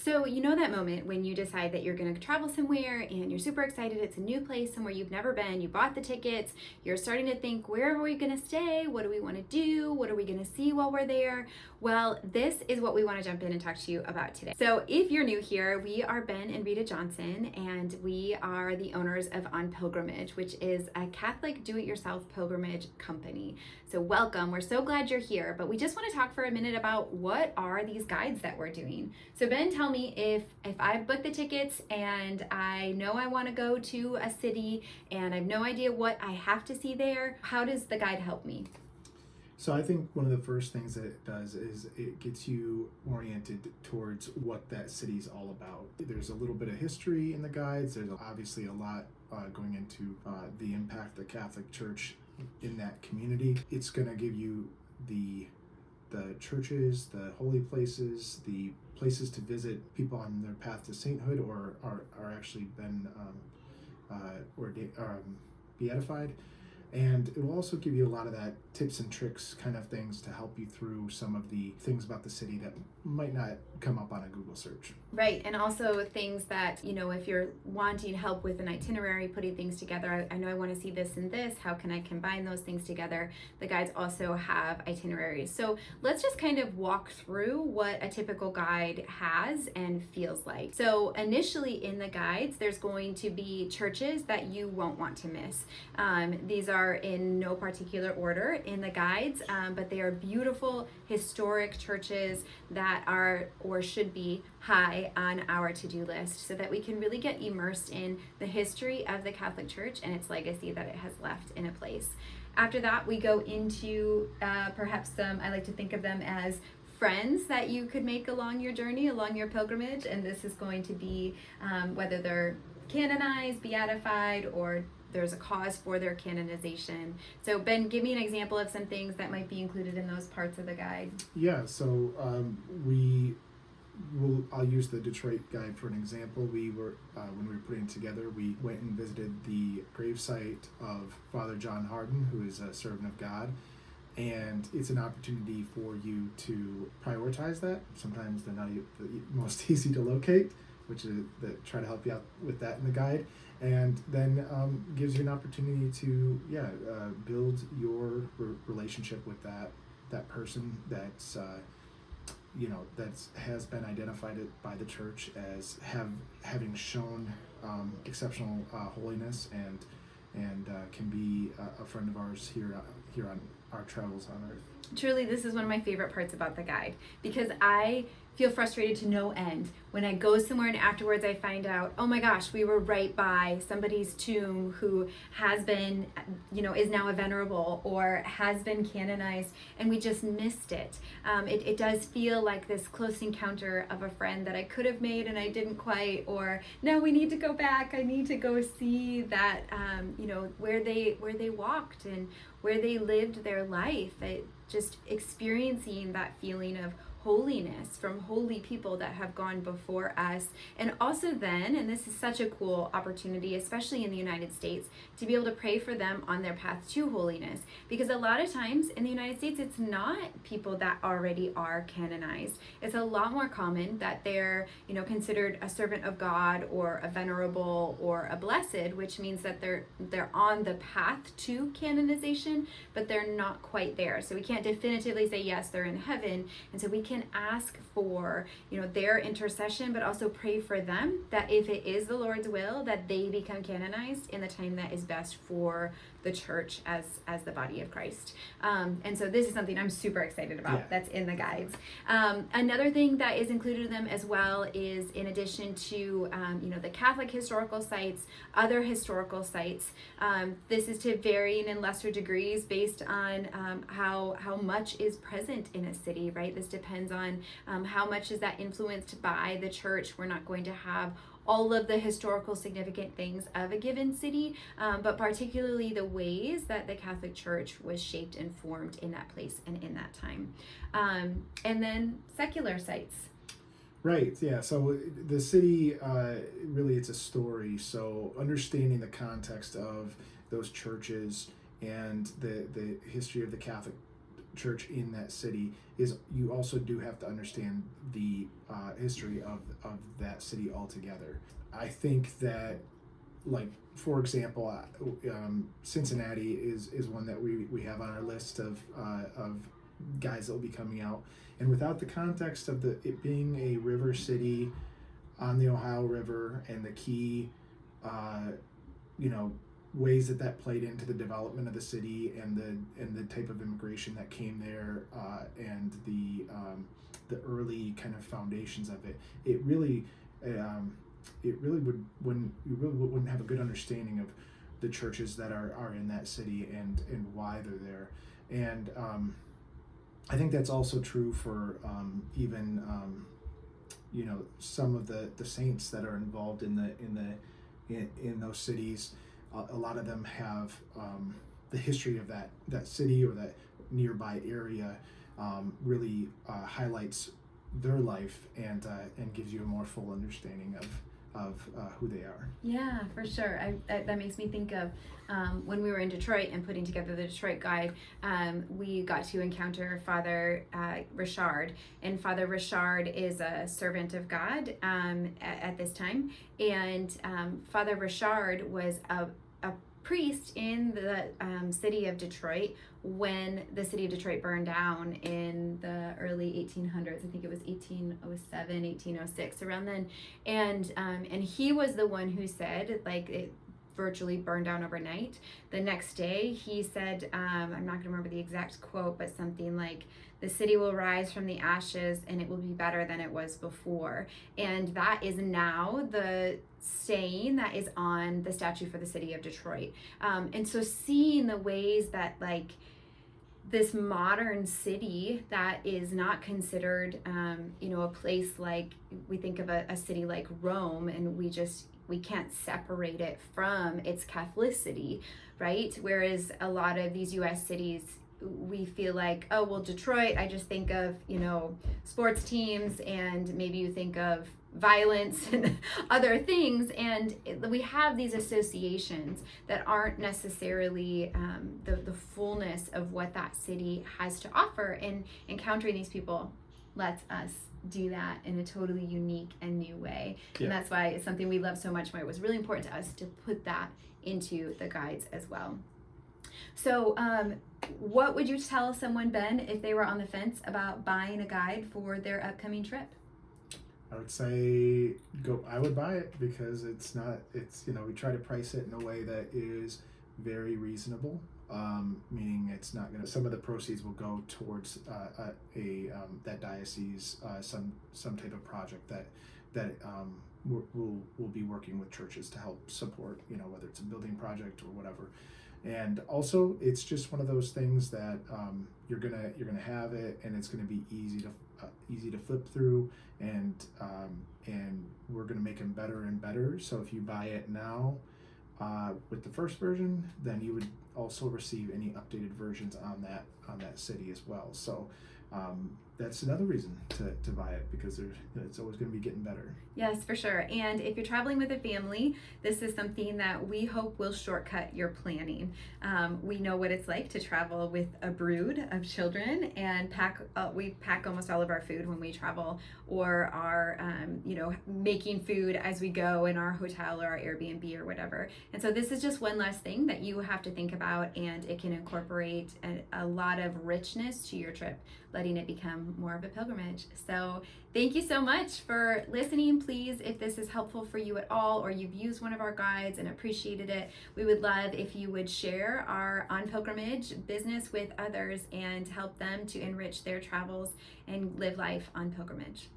So, you know that moment when you decide that you're going to travel somewhere and you're super excited. It's a new place, somewhere you've never been. You bought the tickets. You're starting to think, where are we going to stay? What do we want to do? What are we going to see while we're there? Well, this is what we want to jump in and talk to you about today. So, if you're new here, we are Ben and Rita Johnson, and we are the owners of On Pilgrimage, which is a Catholic do-it-yourself pilgrimage company. So, welcome. We're so glad you're here, but we just want to talk for a minute about what are these guides that we're doing. So, Ben, tell me if I've booked the tickets and I know I want to go to a city and I have no idea what I have to see there, how does the guide help me? So I think one of the first things that it does is it gets you oriented towards what that city's all about. There's a little bit of history in the guides. There's obviously a lot going into the impact of the Catholic Church in that community. It's going to give you the churches, the holy places, the places to visit, people on their path to sainthood or are actually been beatified. And it will also give you a lot of that tips and tricks kind of things to help you through some of the things about the city that might not come up on a Google search. Right, and also things that, if you're wanting help with an itinerary, putting things together, I know I want to see this and this, how can I combine those things together? The guides also have itineraries. So let's just kind of walk through what a typical guide has and feels like. So initially in the guides, there's going to be churches that you won't want to miss. These are in no particular order in the guides, but they are beautiful historic churches that are or should be high on our to-do list so that we can really get immersed in the history of the Catholic Church and its legacy that it has left in a place. After that, we go into perhaps some, I like to think of them as friends that you could make along your journey, along your pilgrimage, and this is going to be whether they're canonized, beatified, or there's a cause for their canonization. So Ben, give me an example of some things that might be included in those parts of the guide. Yeah, so I'll use the Detroit guide for an example. We were, when we were putting it together, we went and visited the gravesite of Father John Hardin, who is a servant of God. And it's an opportunity for you to prioritize that. Sometimes they're not the most easy to locate, which is that try to help you out with that in the guide. And then gives you an opportunity to build your relationship with that person that's has been identified by the church as having shown exceptional holiness and can be a friend of ours here on our travels on earth. Truly, this is one of my favorite parts about the guide because I feel frustrated to no end when I go somewhere and afterwards I find out, oh my gosh, we were right by somebody's tomb who has been, is now a venerable or has been canonized, and we just missed it. It does feel like this close encounter of a friend that I could have made and I didn't quite, or no, we need to go back. I need to go see that, where they walked and where they lived their life. Just experiencing that feeling of holiness from holy people that have gone before us. And also then, and this is such a cool opportunity, especially in the United States, to be able to pray for them on their path to holiness. Because a lot of times in the United States, it's not people that already are canonized. It's a lot more common that they're, considered a servant of God or a venerable or a blessed, which means that they're on the path to canonization, but they're not quite there. So we can't definitively say, yes, they're in heaven. And so we can ask for their intercession, but also pray for them that if it is the Lord's will that they become canonized in the time that is best for the church as the body of Christ. And so this is something I'm super excited about. That's in the guides. Another thing that is included in them as well is, in addition to the Catholic historical sites, other historical sites. This is to varying and lesser degrees based on how much is present in a city, right? This depends on how much is that influenced by the church. We're not going to have all of the historical significant things of a given city, but particularly the ways that the Catholic Church was shaped and formed in that place and in that time. And then secular sites. Right, yeah. So the city, really it's a story. So understanding the context of those churches and the history of the Catholic church in that city is you also do have to understand the history of that city altogether. I think that, like, for example, Cincinnati is one that we have on our list of guys that will be coming out, and without the context of it being a river city on the Ohio River and the key you know, ways that played into the development of the city and the type of immigration that came there, and the early kind of foundations of it, it really would, when you really wouldn't have a good understanding of the churches that are in that city and why they're there. And I think that's also true for even you know, some of the saints that are involved in those cities. A lot of them have the history of that city or that nearby area really highlights their life and gives you a more full understanding of who they are. Yeah, for sure. That makes me think of when we were in Detroit and putting together the Detroit Guide, we got to encounter Father Richard. And Father Richard is a servant of God at this time. And Father Richard was a priest in the city of Detroit when the city of Detroit burned down in the early 1800s. I think it was 1807, 1806, around then. And he was the one who said, like, it virtually burned down overnight. The next day he said, I'm not gonna remember the exact quote, but something like, the city will rise from the ashes and it will be better than it was before. And that is now the saying that is on the statue for the city of Detroit. And so seeing the ways that, like, this modern city that is not considered, you know, a place like, we think of a city like Rome, and we can't separate it from its Catholicity, right? Whereas a lot of these US cities, we feel like, oh, well, Detroit, I just think of, you know, sports teams, and maybe you think of violence and other things, and we have these associations that aren't necessarily the fullness of what that city has to offer. And encountering these people lets us do that in a totally unique and new way. Yeah. And that's why it's something we love so much, why it was really important to us to put that into the guides as well. So what would you tell someone, Ben, if they were on the fence about buying a guide for their upcoming trip? I would say I would buy it, because it's you know, we try to price it in a way that is very reasonable, meaning it's not gonna, some of the proceeds will go towards that diocese, some type of project that we'll be working with churches to help support, you know, whether it's a building project or whatever. And also, it's just one of those things that you're gonna have it, and it's gonna be easy to flip through, and we're gonna make them better and better. So if you buy it now with the first version, then you would also receive any updated versions on that city as well. So that's another reason to buy it, because it's always going to be getting better. Yes, for sure. And if you're traveling with a family, this is something that we hope will shortcut your planning. We know what it's like to travel with a brood of children, and we pack almost all of our food when we travel, or are you know, making food as we go in our hotel or our Airbnb or whatever. And so this is just one less thing that you have to think about, and it can incorporate a lot of richness to your trip, letting it become more of a pilgrimage. So thank you so much for listening. Please, if this is helpful for you at all, or you've used one of our guides and appreciated it, we would love if you would share our On Pilgrimage business with others and help them to enrich their travels and live life on pilgrimage.